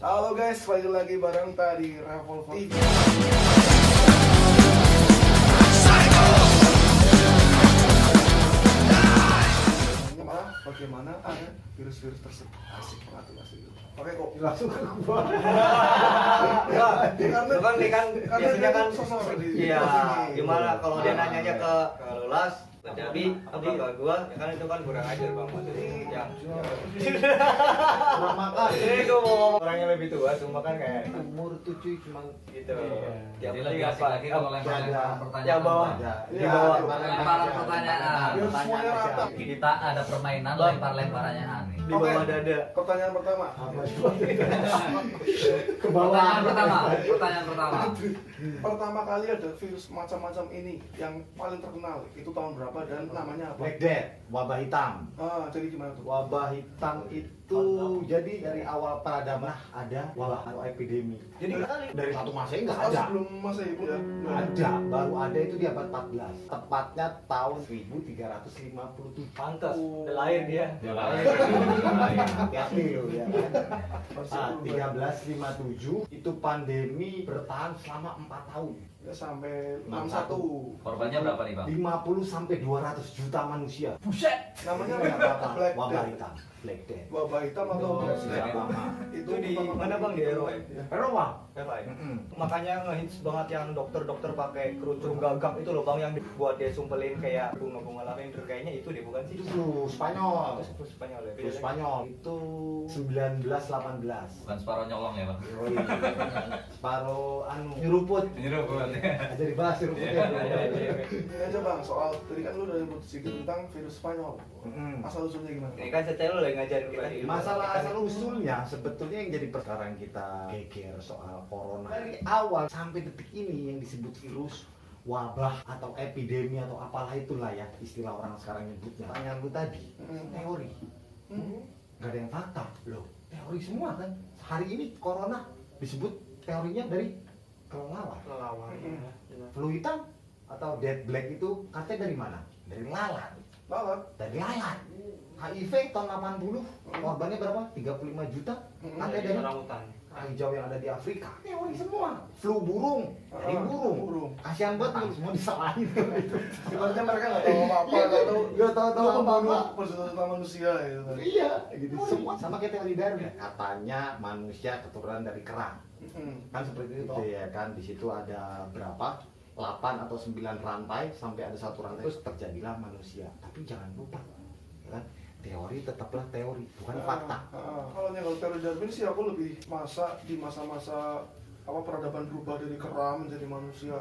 Halo guys, balik lagi bareng tadi Revolver TV. Malah bagaimana ada virus-virus tersebut asik banget asik. Oke kok Langsung ke gua. karena biasanya kan sosok di iya sini. gimana kalau dia nanyanya ke Lulas tapi apa ke gua ya kan itu kan kurang ajar bang maksudnya Kurang makan. ini gua mau ngomong orang yang lebih tua cuma kan kayak Umur 7 cuma gitu Iya. yang Jadi penting lagi asik apa lagi kalau lempar-lempar yang pertanyaan. bawah aja. di Iya, bawah lemparan pertanyaan. Biar semuanya rata. Kita ada permainan lempar-lemparannya aneh. di bawah dada Pertanyaan pertama. Apa itu? Ke bawah. Pertanyaan pertama. Pertama kali ada virus macam-macam ini yang paling terkenal itu tahun berapa dan namanya apa? Black Death, wabah hitam. Jadi gimana tuh? Wabah hitam itu jadi dari awal peradaban ada wabah atau epidemi. jadi kali Dari satu Masehi nggak Oh, ada. sebelum Masehi bu ya? Ada, baru ada itu di abad 14. Tepatnya tahun 1357. pantas udah lahir dia Hati-hati loh ya kan. 1357 itu pandemi bertahan selama 4 tahun. Ya, sampai 61. 61. Korbannya berapa nih, Bang? 50 sampai 200 juta manusia. Namanya Wabah Black wabah Death. hitam, Black Death. Wabah hitam atau Oh, Black sejak Death? lama. itu di pertama mana kali. bang di Eropa Eropa. makanya ngehits banget yang dokter-dokter pakai kerucung gagak itu loh bang yang dibuat dia sumpelin kayak bunga-bunga lavender kayaknya itu deh bukan sih Itu flu Spanyol. itu Spanyol ya Flu Spanyol itu 1918. Bukan separuh nyolong ya, Bang? Yoi. Separuh nyeruput. Nyeruput. Aja dibahas nyeruputnya. Ini aja bang, soal tadi kan lu udah nyebut sedikit tentang virus Spanyol. Asal usulnya gimana? ini kan secara lo lagi ngajarin kita di Masalah asal usulnya sebetulnya yang jadi sekarang kita geger soal corona dari awal sampai detik ini yang disebut virus wabah atau epidemi atau apalah itulah ya istilah orang sekarang nyebutnya. Pertanyaan lu tadi teori, nggak ada yang fakta loh, teori semua kan. Hari ini corona disebut teorinya dari kelelawar. lelawar Flu hitam atau dead black itu katanya dari mana? Dari lalat. Lalat. Dari lalat. HIV tahun 80 korbannya berapa? 35 juta. Katanya dari orangutan hijau yang ada di Afrika. Teori semua. Flu burung dari burung. Burung. Kasihan banget lu semua disalahin. Sebenarnya mereka nggak tahu apa-apa, nggak tahu. Gak tahu apa-apa. Perjuangan manusia gitu kan. Iya, gitu semua sama kayak teori Darwin. Katanya manusia keturunan dari kerang. Kan seperti itu ya kan. Di situ ada berapa? 8 atau 9 rantai sampai ada satu rantai terus terjadilah manusia. Tapi jangan lupa, ya kan? Teori tetaplah teori, bukan fakta. Kalau teori Darwin sih aku lebih di masa-masa apa peradaban berubah dari kera menjadi manusia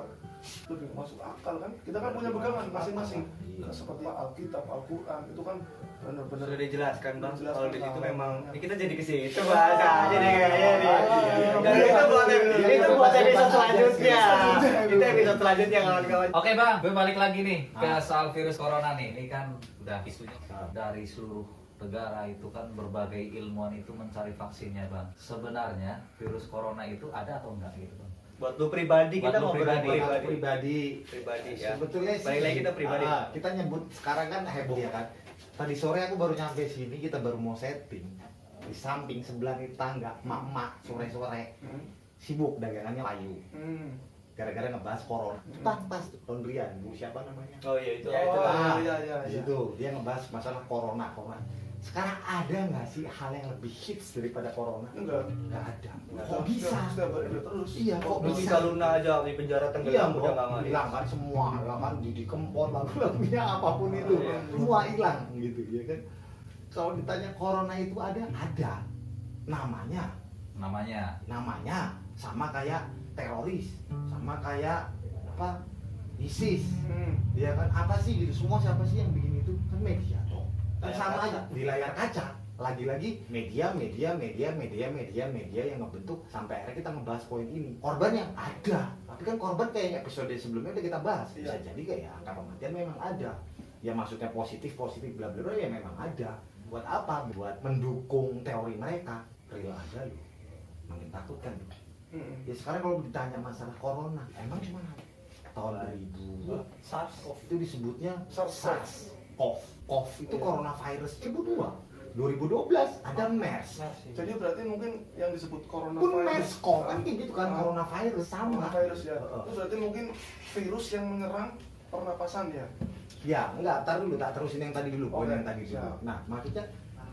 lebih masuk akal kan. Kita kan punya pegangan masing-masing. Iya. Seperti Alkitab, Al-Quran itu kan benar-benar sudah dijelaskan bang Dijelaskan kalau di situ tentang- memang ini kita jadi ke situ bahasa aja deh kayaknya nih dan iya. itu buat episode selanjutnya itu episode selanjutnya kawan-kawan Oke, Bang, gue balik lagi nih ke soal virus corona nih. Ini kan udah isunya dari seluruh negara itu kan berbagai ilmuwan itu mencari vaksinnya, Bang. Sebenarnya virus corona itu ada atau enggak gitu, Bang? buat lu pribadi Buat kita lu mau Pribadi. ya Sebetulnya sih balik lagi kita pribadi kita nyebut sekarang kan heboh ya kan. Tadi sore aku baru nyampe sini, kita baru mau setting. Di samping sebelah di tangga, emak-emak sore-sore sibuk dagangannya layu. Gara-gara ngebahas corona. Pas Don Brian, Bu siapa namanya? oh iya itu Ya, itu. Iya. Di situ dia ngebahas masalah corona. Sekarang ada nggak sih hal yang lebih hits daripada corona? Enggak. Nggak ada. Nggak Kok bisa? Setiap hari ada terus. Iya, kok lu bisa? bisa Luna aja di penjara Iya, tenggelam udah bro, nggak ngalir hilang kan semua, ya kan Didi Kempot, lagu-lagunya apapun itu, semua hilang gitu, ya kan. Kalau ditanya corona itu ada, namanya sama kayak teroris, sama kayak apa, ISIS, dia kan apa sih gitu, semua siapa sih yang bikin itu kan media dong, kan Layar sama kaca. aja di layar kaca. Lagi-lagi media yang ngebentuk sampai akhirnya kita ngebahas poin ini. Korban yang ada, tapi kan korban kayak episode sebelumnya udah kita bahas. Bisa jadi kayak angka kematian memang ada. Ya maksudnya positif bla bla bla ya memang ada. Buat apa? Buat mendukung teori mereka. Real ada loh. Makin takut kan. Ya sekarang kalau ditanya masalah corona, emang cuma tahun 2000 SARS itu disebutnya SARS. SARS. CoV itu coronavirus kedua. 2012 ada MERS. Jadi berarti mungkin yang disebut Pun coronavirus MERS-CoV kan kayak gitu kan, Ah. coronavirus sama. coronavirus ya. Heeh. Itu berarti mungkin virus yang menyerang pernapasan ya. Ya, enggak, tar dulu, tak terusin yang tadi dulu, poin Oke, yang tadi dulu. siap. Nah, maksudnya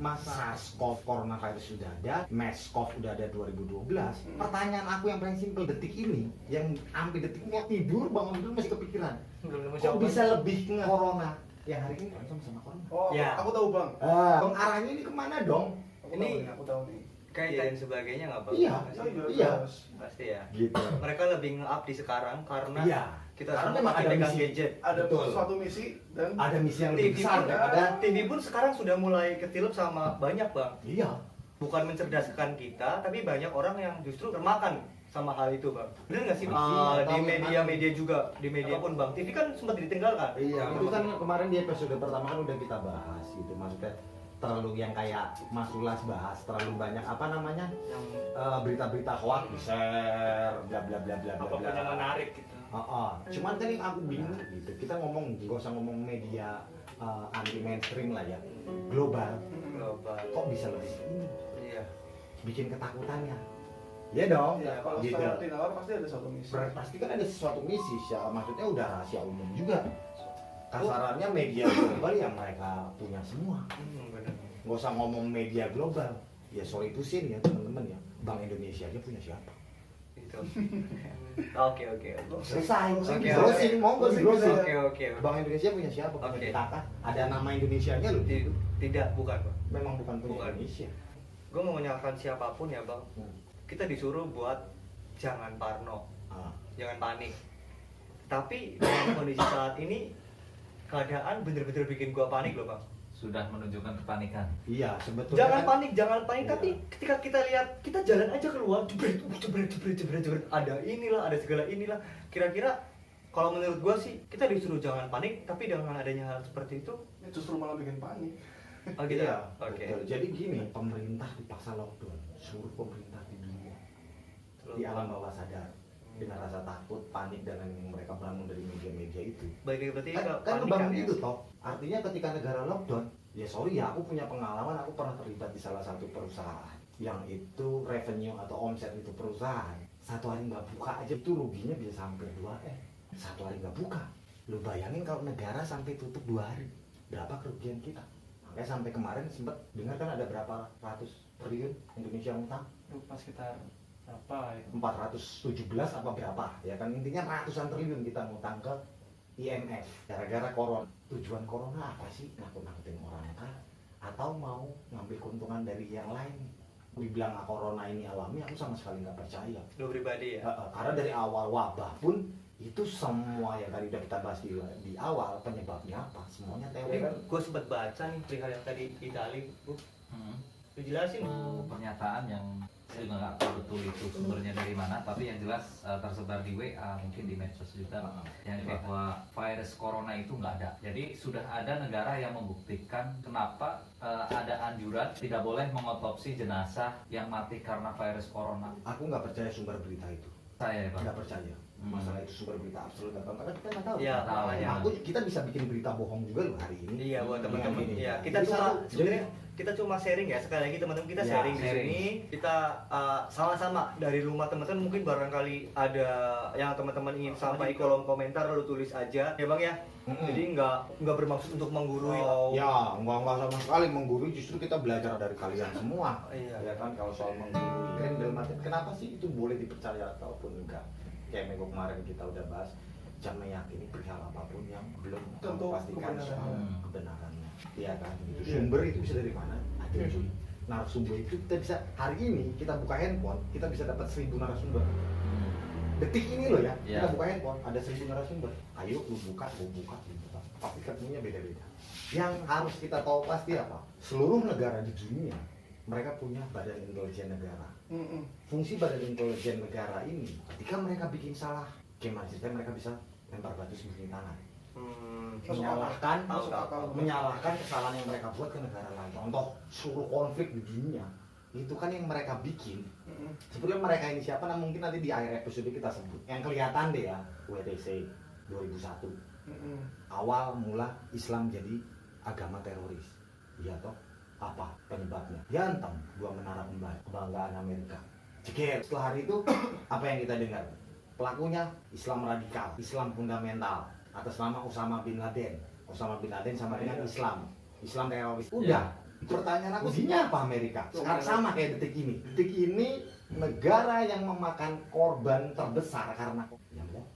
SARS-CoV coronavirus sudah ada, MERS-CoV udah ada 2012. Pertanyaan aku yang paling simpel detik ini, yang sampai detik ini tidur bangun dulu masih kepikiran. Belum nemu Kok jawaban. bisa lebih ke corona? Yang hari ini kan sama corona. Oh, Ya. aku tahu bang. Bang, arahnya ini kemana dong? Aku tahu nih. Kayak dan sebagainya nggak bang? Iya. Ya, iya, Iya. jelas. Pasti ya. Gitu. Mereka lebih nge-up di sekarang karena Iya. kita Karena semua memang makin ada pegang misi. gadget. Ada Betul. suatu misi dan Ada misi yang lebih TV besar pun, daripada TV pun sekarang sudah mulai ketilep sama banyak bang. iya. Bukan mencerdaskan kita, tapi banyak orang yang justru termakan sama hal itu bang. Bener nggak sih? Iya, Di tahu, media-media juga, di media pun bang. TV kan sempat ditinggalkan. Iya, itu kan kemarin di episode pertama kan udah kita bahas gitu. Maksudnya terlalu yang kayak Mas Ulas bahas terlalu banyak apa namanya Yang berita-berita hoax di share bla bla bla bla bla apapun yang bla. menarik gitu. Cuman kan yang aku bingung gitu. Kita ngomong nggak usah ngomong media anti mainstream lah ya, global. Global. Kok bisa lebih ini? Iya. Bikin ketakutannya. Ya dong, ya, kalau gitu. secara tinalar pasti ada satu misi. Pasti kan ada sesuatu misi, maksudnya udah rahasia umum juga. Kasarannya media global yang mereka punya semua. Bener. Nggak usah ngomong media global. Ya sorry itu sih ya teman-teman ya. Bank Indonesia aja punya siapa? Itu. Oke. Selesai. Oke, Browsing, oke. monggo Browsing browsing. bisa. Oke. Bank Indonesia punya siapa? Punya Oke. kita kan? Ada nama Indonesianya loh. Tidak, bukan bang. Memang bukan punya Bukan. Indonesia. Gue mau menyalahkan siapapun ya bang. Kita disuruh buat jangan parno, Ah. jangan panik. Tapi dalam kondisi saat ini keadaan bener-bener bikin gua panik loh bang. Sudah menunjukkan kepanikan. Iya, sebetulnya Jangan kan- panik, jangan panik. Iya. Tapi ketika kita lihat, kita jalan aja keluar, jebret, ada inilah, ada segala inilah. Kira-kira kalau menurut gua sih kita disuruh jangan panik, tapi dengan adanya hal seperti itu, Ini justru malah bikin panik. oh gitu Iya, ya. Oke. betul. Jadi gini, pemerintah dipaksa lockdown. Seluruh pemerintah di dunia di alam bawah sadar dengan rasa takut, panik dan yang mereka bangun dari media-media itu. Baik berarti Kan panik kebangun ya? itu toh. Artinya ketika negara lockdown, ya sorry ya, aku punya pengalaman, aku pernah terlibat di salah satu perusahaan yang itu revenue atau omset itu perusahaan satu hari nggak buka aja itu ruginya bisa sampai 2 satu hari nggak buka. Lu bayangin kalau negara sampai tutup 2 hari, berapa kerugian kita? Makanya sampai kemarin sempat dengar kan ada berapa ratus triliun Indonesia utang, Lupa sekitar apa ya? 417 apa berapa ya kan, intinya ratusan triliun kita ngutang ke IMF gara-gara corona. Tujuan corona apa sih? Nakut-nakutin orang kan atau mau ngambil keuntungan dari yang lain? Dibilang corona ini alami, aku sama sekali nggak percaya. Lu pribadi ya? Karena dari awal wabah pun itu semua yang tadi udah kita bahas di awal penyebabnya apa, semuanya teori Ini kan. gue sempat baca nih perihal yang tadi Itali, Bu. Hmm. Lu jelasin. Pernyataan yang saya juga nggak tahu betul itu sumbernya dari mana, tapi yang jelas tersebar di WA, mungkin di medsos juga, yang bahwa virus corona itu nggak ada. Jadi sudah ada negara yang membuktikan kenapa ada anjuran tidak boleh mengotopsi jenazah yang mati karena virus corona. Aku nggak percaya sumber berita itu, Saya ya Bang. nggak percaya. Masalah itu sumber berita absolut atau enggak, karena kita nggak tahu. Iya, tahu, ya. Kita bisa bikin berita bohong juga loh hari ini. Iya buat teman-teman. Iya, Iya, gini. kita Jadi cuma satu, sebenarnya kita cuma sharing ya, sekali lagi teman-teman kita Ya, sharing di sharing. sini. Kita sama-sama dari rumah teman-teman, mungkin barangkali ada yang teman-teman ingin sampai di kolom komentar, lalu tulis aja ya Bang ya. Mm-mm. Jadi nggak bermaksud untuk menggurui. Ya, enggak sama sekali menggurui, justru kita belajar dari kalian semua. Iya. Ya kan, kalau soal menggurui kan dalam arti kenapa sih itu boleh dipercaya ataupun enggak? Kayak minggu kemarin kita udah bahas, jangan meyakini perihal apapun yang belum Tentu pastikan soal kebenarannya. kebenarannya. Iya kan? Gitu. Iya. Sumber itu bisa dari mana? Ada cuy. Narasumber itu kita bisa, hari ini kita buka handphone, kita bisa dapat 1000 narasumber. Detik ini loh ya, Iya. kita buka handphone, ada 1000 narasumber. Ayo lu buka, lu buka. Pasti ketemunya beda-beda. Yang harus kita tahu pasti apa? Seluruh negara di dunia mereka punya badan intelijen negara. Fungsi badan intelijen negara ini, ketika mereka bikin salah, gimana ceritanya mereka bisa lempar batu sembunyi tangan, Masuk menyalahkan, akal. Masuk akal. menyalahkan kesalahan yang mereka buat ke negara lain. Contoh, seluruh konflik di dunia itu kan yang mereka bikin. Sebetulnya mereka ini siapa? Nah mungkin nanti di akhir episode kita sebut. Yang kelihatan deh ya, WTC 2001. Awal mula Islam jadi agama teroris, iya toh. Apa penyebabnya? Diantem dua menara kebanggaan Amerika. Jeger. Setelah hari itu apa yang kita dengar? Pelakunya Islam radikal, Islam fundamental, atas nama Osama bin Laden. Osama bin Laden sama dengan Islam teroris. Udah. Pertanyaan aku isinya apa Amerika? Sekarang sama kayak detik ini. Detik ini negara yang memakan korban terbesar karena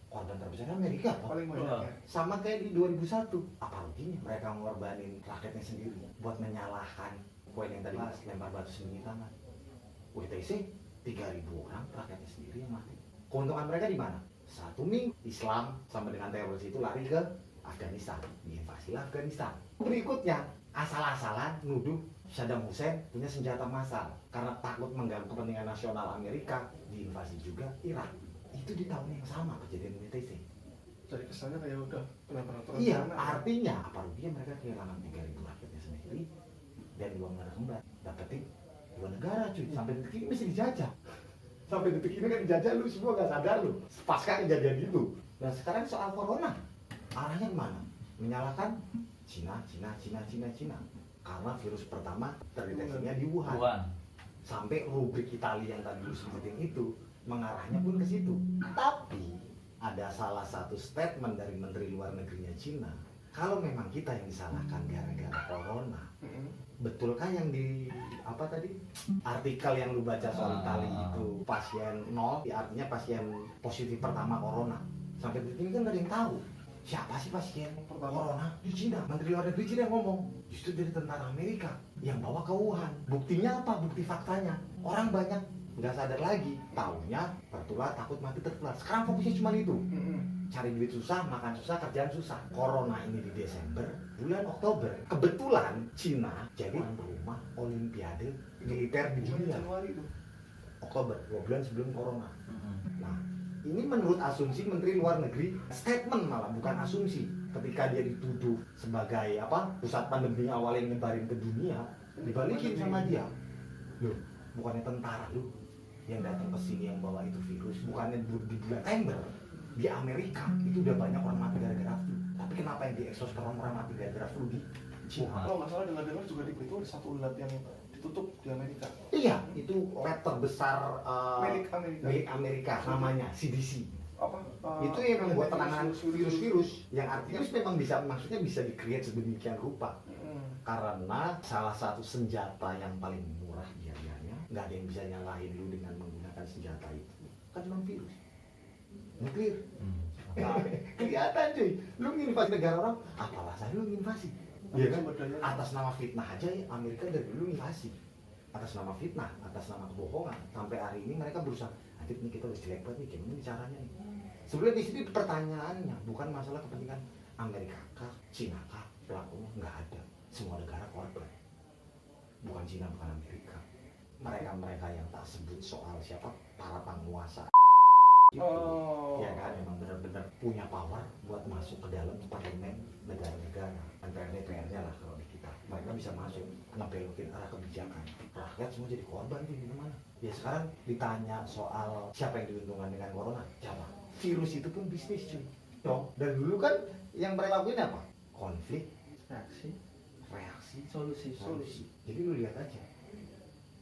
korban terbesar Amerika apa? Paling banyak ya. Sama kayak di 2001. Apa ruginya mereka mengorbanin rakyatnya sendiri buat menyalahkan poin yang tadi bahas, lempar batu sembunyi tangan. WTC 3.000 orang rakyatnya sendiri yang mati. Keuntungan mereka di mana? 1 minggu Islam sama dengan teroris itu lari ke Afghanistan, diinvasilah Afghanistan. Berikutnya asal-asalan nuduh Saddam Hussein punya senjata massal karena takut mengganggu kepentingan nasional Amerika, diinvasi juga Irak. Itu di tahun yang sama kejadian WTC. Jadi kesannya kayak udah benar-benar Iya, artinya apa ruginya mereka kehilangan 3.000 rakyatnya sendiri dan 2 negara kembar. Dapetin 2 negara cuy, sampai detik ini masih dijajah. Sampai detik ini kan dijajah, lu semua gak sadar lu pasca kejadian itu. Nah sekarang soal corona, arahnya kemana? Menyalahkan Cina. Karena virus pertama terdeteksinya di Wuhan. Sampai rubrik Italia yang tadi lu sebutin itu mengarahnya pun ke situ. Tapi ada salah satu statement dari Menteri Luar Negerinya Cina, kalau memang kita yang disalahkan gara-gara corona, betulkah yang di apa tadi artikel yang lu baca soal Italia itu pasien 0, artinya pasien positif pertama corona. Sampai detik ini kan nggak ada yang tahu siapa sih pasien corona di Cina. Menteri Luar Negeri Cina ngomong justru dari tentara Amerika yang bawa ke Wuhan. Buktinya apa? Bukti faktanya orang banyak nggak sadar lagi, taunya tertular, takut mati tertular. Sekarang fokusnya cuma itu, cari duit susah, makan susah, kerjaan susah. Corona ini di Desember, bulan Oktober kebetulan Cina jadi rumah Olimpiade militer di dunia. Januari itu. Oktober, 2 bulan sebelum corona. Nah, ini menurut asumsi Menteri Luar Negeri, statement malah bukan asumsi. Ketika dia dituduh sebagai apa pusat pandemi awal yang nyebarin ke dunia, dibalikin sama dia. Loh, bukannya tentara lu yang datang ke sini yang bawa itu virus, bukannya di bulan September di Amerika itu udah banyak orang mati gara-gara flu. Tapi kenapa yang diekspos orang mati gara-gara flu di Cina? Kalau nggak salah dengar-dengar juga di itu ada satu lab yang ditutup di Amerika. Iya, itu lab terbesar Milik Amerika. milik Amerika namanya CDC. Apa? Itu yang membuat penanganan virus-virus yang artinya memang bisa, maksudnya bisa di-create sedemikian rupa. Karena salah satu senjata yang paling murah biayanya, nggak ada yang bisa nyalahin lu dengan menggunakan senjata itu, kan cuma virus nuklir. Nah, kelihatan cuy, lu nginvasi negara orang, apa alasan lu nginvasi? Iya kan? Atas nama fitnah aja ya, Amerika dari dulu invasi. Atas nama fitnah, atas nama kebohongan, sampai hari ini mereka berusaha, adit nih kita udah jelek banget nih, gimana nih caranya nih? Sebenarnya di sini pertanyaannya bukan masalah kepentingan Amerika kah, Cina kah, pelakunya nggak ada. Semua negara korban, bukan Cina, bukan Amerika. Mereka yang tak sebut soal siapa para penguasa itu, ya kan, memang benar-benar punya power buat masuk ke dalam parlemen negara-negara, DPR-nya lah kalau di kita. Mereka bisa masuk ngebelokin arah kebijakan. Rakyat semua jadi korban di mana-mana. Ya sekarang ditanya soal siapa yang diuntungkan dengan corona, jawab. Virus itu pun bisnis cuy. Dong, dari dulu kan yang mereka lakuin apa? Konflik, reaksi, solusi. Jadi lu lihat aja,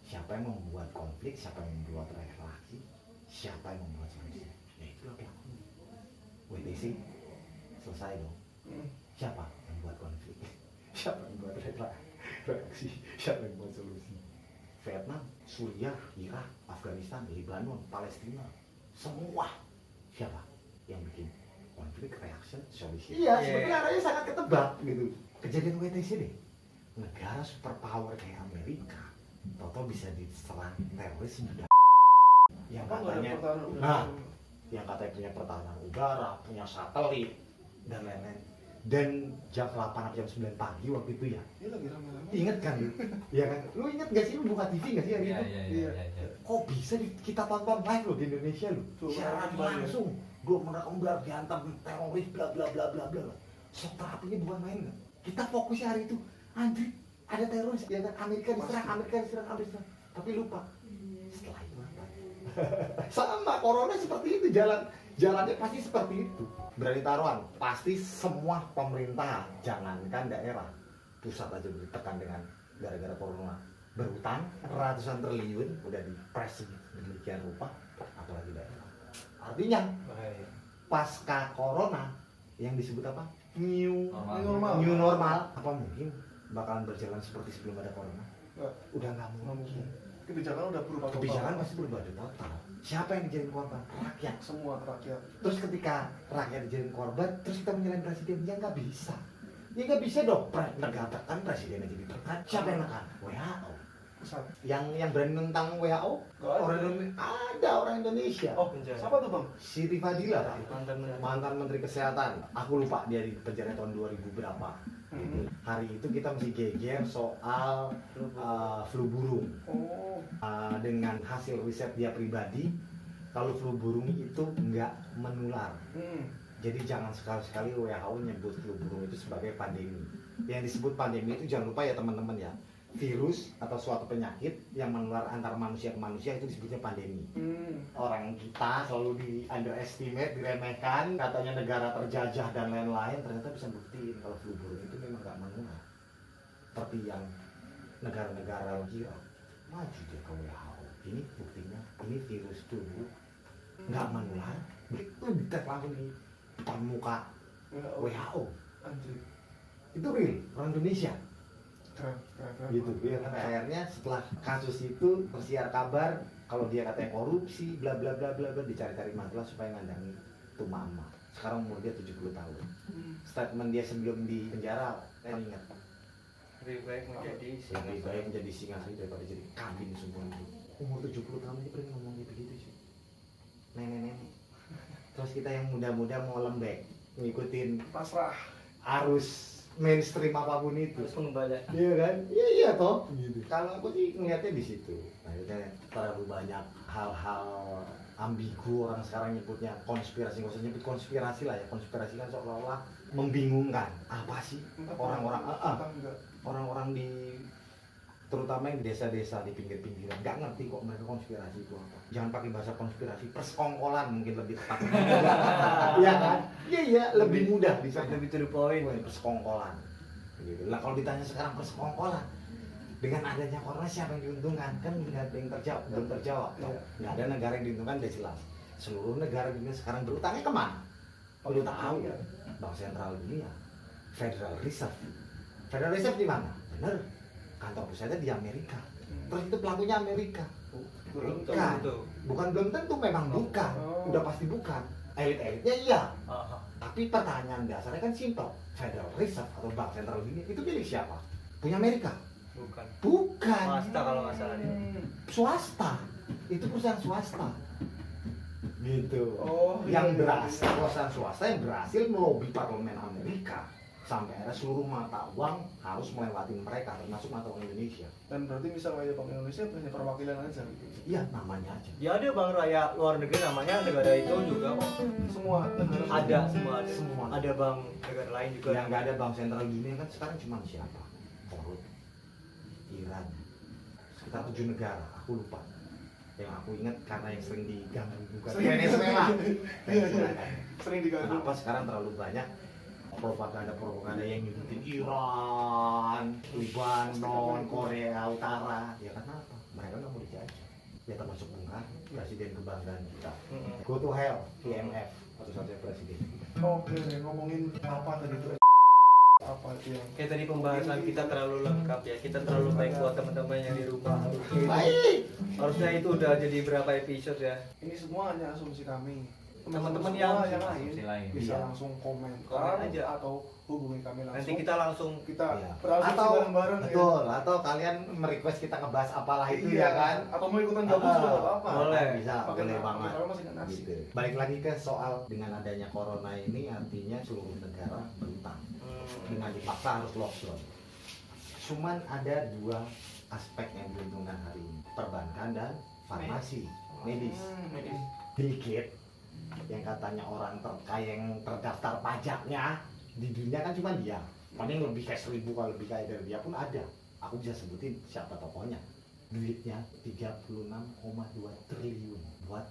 siapa yang membuat konflik, siapa yang membuat reaksi, siapa yang membuat solusi. Ya itulah pelakunya. WTC selesai dong. Siapa yang membuat konflik? Siapa yang membuat reaksi? Siapa yang membuat solusi? Vietnam, Suriah, Irak, Afghanistan, Lebanon, Palestina, semua siapa yang bikin konflik, reaction, solusi? Iya, sebenarnya arahnya sangat ketebak gitu. Kejadian WTC deh, negara superpower kayak Amerika, toto bisa diserang teroris mudah. Yang katanya, yang katanya punya pertahanan udara, punya satelit dan lain-lain. Dan jam 8 atau jam 9 pagi waktu itu ya. Ini lagi rame-rame. Ingat kan lu? Iya kan? Lu ingat gak sih lu buka TV gak sih hari itu? Iya. Kok bisa kita tonton live loh di Indonesia lu? Siaran langsung. 2 menara kembar dihantam teroris bla bla bla bla bla. Shock terapinya bukan main gak? Kita fokusnya hari itu, anjir ada teroris, ya kan? Amerika diserang. Tapi lupa. Setelah itu apa? Sama corona seperti itu, jalannya pasti seperti itu. Berani taruhan, pasti semua pemerintah, jangankan daerah, pusat aja ditekan dengan gara-gara corona berutang ratusan triliun udah dipres demikian rupa, apalagi daerah. Artinya Bahaya. pasca corona yang disebut apa? New Normal. new normal. Apa mungkin bakalan berjalan seperti sebelum ada corona? Nggak, Udah nggak nggak mungkin. mungkin. Kebijakan udah berubah total. Kebijakan pasti berubah total. Siapa yang dijadiin korban? Rakyat. Semua rakyat. Terus ketika rakyat dijadiin korban, terus kita menyalahin presiden, ya nggak bisa. Ya nggak bisa dong. Negara tekan presiden aja ditekan. Siapa yang nekan? WHO. Besar. Yang berani tentang WHO? Nggak ada. Orang Indonesia. Ada orang Indonesia. Oh, Penjara. siapa tuh bang? Siti Fadila, Mantan Menteri Kesehatan. Aku lupa dia di penjara tahun 2000 berapa. Gitu. Hari itu kita masih geger soal flu burung. Oh, Dengan hasil riset dia pribadi, kalau flu burung itu nggak menular. Jadi jangan sekali-sekali WHO nyebut flu burung itu sebagai pandemi. Yang disebut pandemi itu jangan lupa ya teman-teman ya, virus atau suatu penyakit yang menular antar manusia ke manusia itu disebutnya pandemi. Orang kita selalu di underestimate, diremehkan, katanya negara terjajah dan lain-lain, ternyata bisa buktiin kalau flu burung itu memang nggak menular. Seperti yang negara-negara kira maju dia ke WHO. Ini buktinya, ini virus dulu nggak menular, begitu dites langsung di depan muka WHO. anjir. Itu real, orang Indonesia. Keren, keren, keren. Gitu ya kan. Akhirnya setelah kasus itu tersiar kabar kalau dia katanya korupsi bla bla bla bla bla, dicari-cari masalah supaya ngandangin tuh mama. Sekarang umur dia 70 tahun. Statement dia sebelum di penjara, saya ingat, lebih baik menjadi lebih baik menjadi singa saja daripada jadi kambing semua itu. Umur 70 tahun dia pernah ngomong kayak begitu sih. Nenek-nenek. Terus kita yang muda-muda mau lembek ngikutin Pasrah. arus mainstream apapun itu. terus pengembalian. Iya kan? Iya iya toh. Gitu. Kalau aku sih ngeliatnya di situ. Akhirnya terlalu banyak hal-hal ambigu, orang sekarang nyebutnya konspirasi. Nggak usah nyebut konspirasi lah ya. Konspirasi kan seolah-olah membingungkan. Apa sih orang-orang enggak. orang-orang di terutama yang di desa-desa di pinggir-pinggiran nggak ngerti kok mereka konspirasi itu apa. Jangan pakai bahasa konspirasi, persekongkolan mungkin lebih tepat. Iya kan? Iya iya, lebih mudah bisa. Lebih to the point. Persekongkolan. Gitu. Lah kalau ditanya sekarang persekongkolan dengan adanya corona siapa yang diuntungkan? Kan nggak ada yang terjawab, belum terjawab. Iya. Nggak ada negara yang diuntungkan, udah jelas. Seluruh negara dunia sekarang berutangnya kemana? Perlu tahu ya. Bank Sentral Dunia, Federal Reserve. Federal Reserve di mana? Bener. Kantor pusatnya di Amerika. Terus itu pelakunya Amerika. Bukan. Bukan belum tentu, memang bukan. Oh. Udah pasti bukan. Elit-elitnya iya. Aha. Tapi pertanyaan dasarnya kan simpel. Federal Reserve atau Bank Sentral Dunia itu milik siapa? Punya Amerika? Bukan. Bukan. Swasta kalau nggak salah dia. Swasta. Itu perusahaan swasta. Gitu. Oh, Yang iya, berhasil, iya. perusahaan swasta yang berhasil melobi parlemen Amerika sampai akhirnya seluruh mata uang harus melewati mereka, termasuk mata uang Indonesia. Dan berarti misalnya ya Bank Indonesia punya perwakilan aja gitu. Iya, namanya aja. Ya ada bank raya luar negeri namanya negara itu juga kok. Semua negara Ada semua ada. Semua. Ada bank negara lain juga. Yang nggak ada bank sentral dunia kan sekarang cuma siapa? Korut, Iran, sekitar 7 negara, aku lupa. Yang aku ingat karena yang sering diganggu juga. Venezuela. Venezuela. sering diganggu. Kenapa sekarang terlalu banyak propaganda yang ngikutin Iran, Lebanon, Korea Utara? Ya karena apa? Mereka nggak mau dijajah. Ya termasuk Bung Karno, presiden kebanggaan kita. Go to hell, IMF, satu-satunya presiden. Oke, ngomongin apa tadi tuh? Apa itu yang Kayak tadi pembahasan kita terlalu lengkap ya. Kita terlalu baik buat teman-teman yang di rumah. Baik. Harusnya itu udah jadi berapa episode ya? ini semua hanya asumsi kami. Teman-teman semua yang asumsi lain. bisa Iya. langsung komen aja. atau hubungi kami langsung. Nanti kita langsung kita Iya. berasumsi Atau bareng-bareng betul, atau kalian merequest kita ngebahas apalah itu ya kan? Atau mau ikutan gabung juga nggak apa-apa. Boleh. Bisa, Pakai boleh nama, banget. kalau masih nggak nasi. Gitu. Balik lagi ke soal dengan adanya corona ini artinya seluruh negara berutang dengan dipaksa harus lockdown. Cuman ada dua aspek yang diuntungkan hari ini, perbankan dan farmasi, medis. Medis. Dikit yang katanya orang terkaya yang terdaftar pajaknya di dunia kan cuma dia, paling lebih kayak 1000 kalau lebih kaya dari dia pun ada. Aku bisa sebutin siapa tokohnya. Duitnya 36,2 triliun buat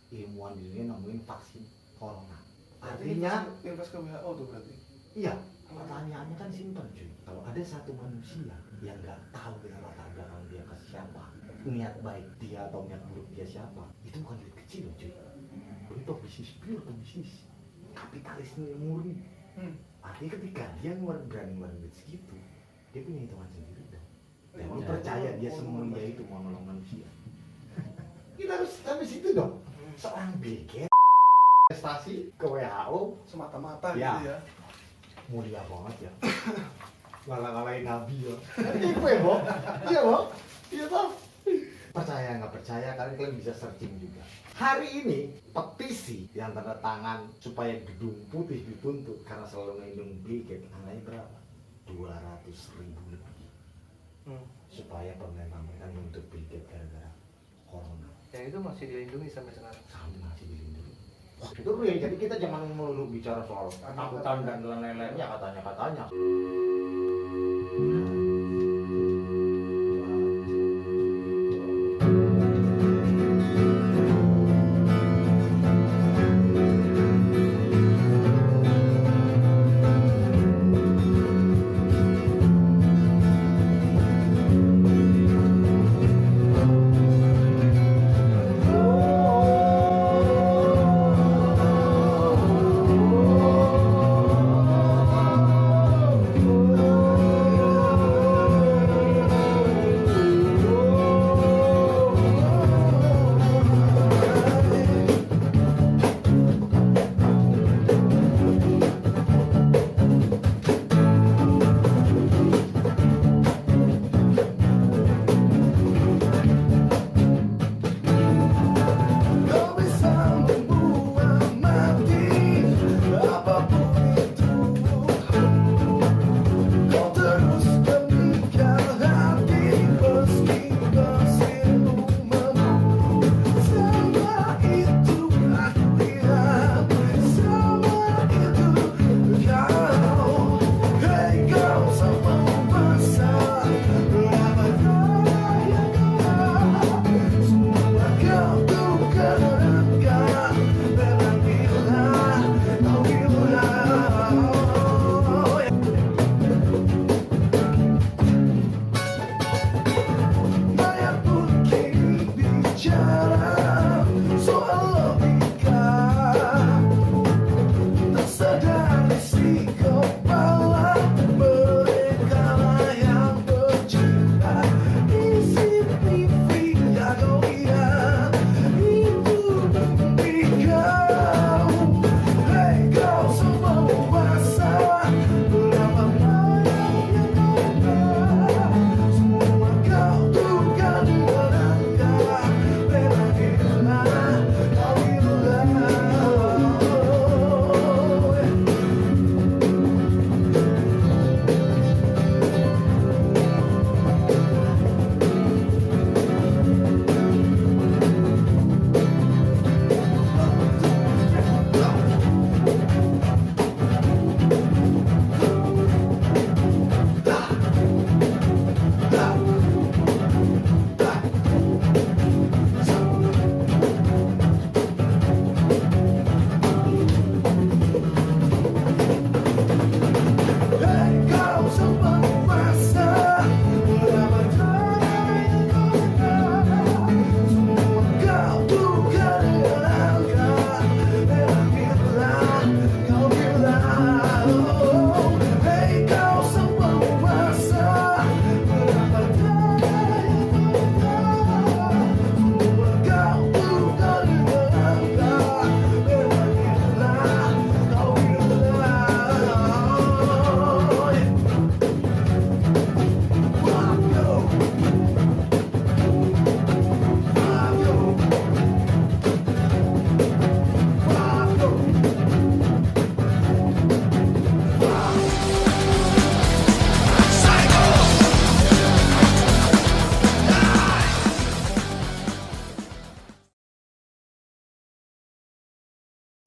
ilmuwan di dunia nemuin vaksin corona. Artinya invest ke WHO tuh berarti. iya, Pertanyaannya kan simpel cuy. Kalau ada satu manusia yang nggak tahu kita latar belakang dia ke siapa, niat baik dia atau niat buruk dia siapa, itu bukan duit kecil loh cuy. Itu bisnis pure, bisnis kapitalis murni. Artinya ketika dia berani ngeluarin duit segitu, dia punya hitungan sendiri dong. Dan dia percaya dia semuanya itu mau nolong manusia. Kita harus sampai situ dong. Seorang Bill Gates prestasi ke WHO semata-mata ya. gitu ya. Mulia banget ya. Ngalah-ngalahin Nabi ya. Itu ya, Bok. Iya, Bok. Iya, Bok. Percaya nggak percaya, kalian bisa searching juga. Hari ini petisi yang tanda tangan supaya gedung putih dituntut karena selalu melindungi Bill Gates, angkanya berapa? 200.000 lebih. Supaya pemerintah menuntut Bill Gates gara-gara corona. Yang itu masih dilindungi sampai sekarang. Sampai masih dilindungi. Wah, itu real. Jadi kita jangan melulu bicara soal ketakutan dan lain-lainnya, katanya-katanya.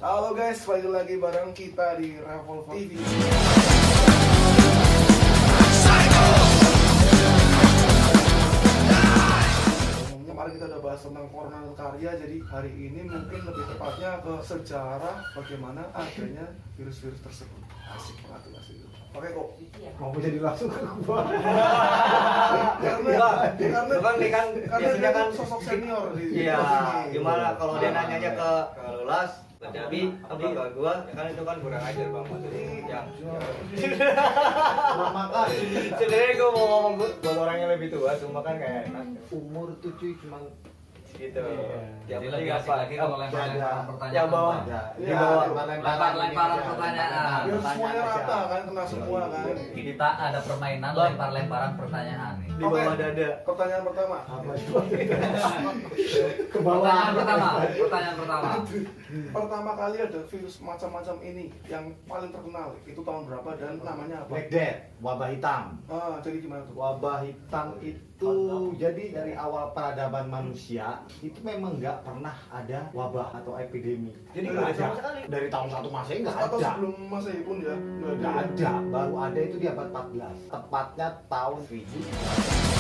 Halo guys, balik lagi bareng kita di Revolver TV. Kemarin kita udah bahas tentang corona dan karya, jadi hari ini mungkin lebih tepatnya ke sejarah bagaimana adanya virus-virus tersebut. Asik banget asik. Oke kok. Mau jadi langsung ke gua. Karena Kan nih kan karena biasanya dia kan sosok senior di iya, sini. gimana kalau dia Ah, nanyanya iya. ke Lulas, ke Jabi, apa ke gua, ya kan itu kan kurang ajar Bang. Ya. Mama kasih. Sebenarnya gua mau ngomong buat orang yang lebih tua, cuma kan kayak enak Umur tuh cuy cuma gitu. Iya. Yang Jadi penting lebih asik apa? lagi kalau lempar-lemparan pertanyaan. Yang bawah. Bang. ada. Di bawah. Lempar-lemparan pertanyaan. Biar semuanya rata kan, kena semua kan. Kita ada permainan lempar-lemparan pertanyaan nih. Di bawah dada. Pertanyaan pertama. Apa itu? Ke bawah. Pertanyaan pertama. Pertama kali ada virus macam-macam ini yang paling terkenal itu tahun berapa dan namanya apa? Black Death, wabah hitam. Jadi gimana tuh? Wabah hitam itu jadi dari awal peradaban manusia itu memang nggak pernah ada wabah atau epidemi. Jadi nggak nggak ada ada sama sekali. Dari tahun 1 Masehi nggak Atau ada. sebelum Masehi pun ya? Nggak ada. Baru ada itu di abad 14. Tepatnya tahun 1000.